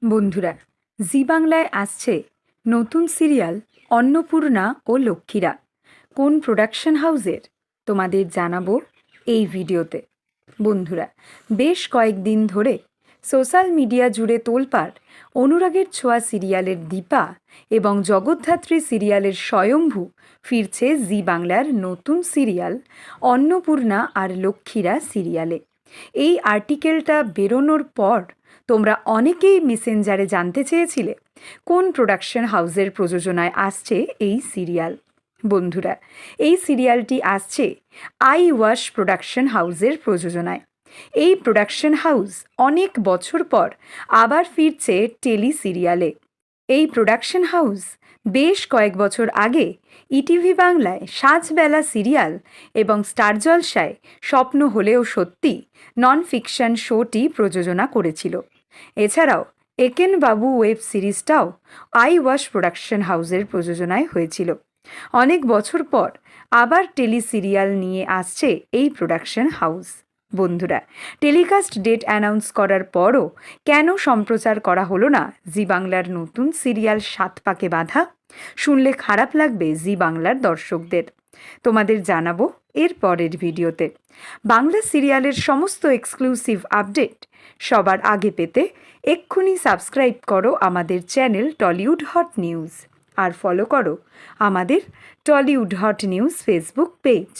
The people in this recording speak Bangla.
বন্ধুরা, জি বাংলায় আসছে নতুন সিরিয়াল অন্নপূর্ণা ও লক্ষ্মীরা। কোন প্রোডাকশন হাউসের তোমাদের জানাবো এই ভিডিওতে। বন্ধুরা, বেশ কয়েকদিন ধরে সোশ্যাল মিডিয়া জুড়ে তোলপাড় অনুরাগের ছোঁয়া সিরিয়ালের দীপা এবং জগদ্ধাত্রী সিরিয়ালের স্বয়ম্ভু ফিরছে জি বাংলার নতুন সিরিয়াল অন্নপূর্ণা আর লক্ষ্মীরা সিরিয়ালে। এই আর্টিকেলটা বেরোনোর পর তোমরা অনেকেই মেসেঞ্জারে জানতে চেয়েছিলে কোন প্রোডাকশন হাউসের প্রযোজনায় আসছে এই সিরিয়াল। বন্ধুরা, এই সিরিয়ালটি আসছে আই ওয়াশ প্রোডাকশন হাউসের প্রযোজনায়। এই প্রোডাকশন হাউস অনেক বছর পর আবার ফিরছে টেলি সিরিয়ালে। এই প্রোডাকশন হাউস বেশ কয়েক বছর আগে ইটিভি বাংলায় সাজবেলা সিরিয়াল এবং স্টার জলসায় স্বপ্ন হলেও সত্যি নন ফিকশন শোটি প্রযোজনা করেছিল। এছাড়াও Eken Babu web সিরিজটাও I wash production হাউসের প্রযোজনায় হয়েছিল। অনেক বছর পর আবার টেলি সিরিয়াল নিয়ে আসছে এই প্রোডাকশন হাউস। বন্ধুরা, টেলিকাস্ট ডেট অ্যানাউন্স করার পরও কেন সম্প্রচার করা হলো না জি বাংলার নতুন সিরিয়াল সাত পাকে বাঁধা? শুনলে খারাপ লাগবে জি বাংলার দর্শকদের। তোমাদের জানাবো এর পরের ভিডিওতে। বাংলা সিরিয়ালের সমস্ত এক্সক্লুসিভ আপডেট সবার আগে পেতে এক্ষুনি সাবস্ক্রাইব করো আমাদের চ্যানেল টলিউড হট নিউজ আর ফলো করো আমাদের Tollywood hot news Facebook page.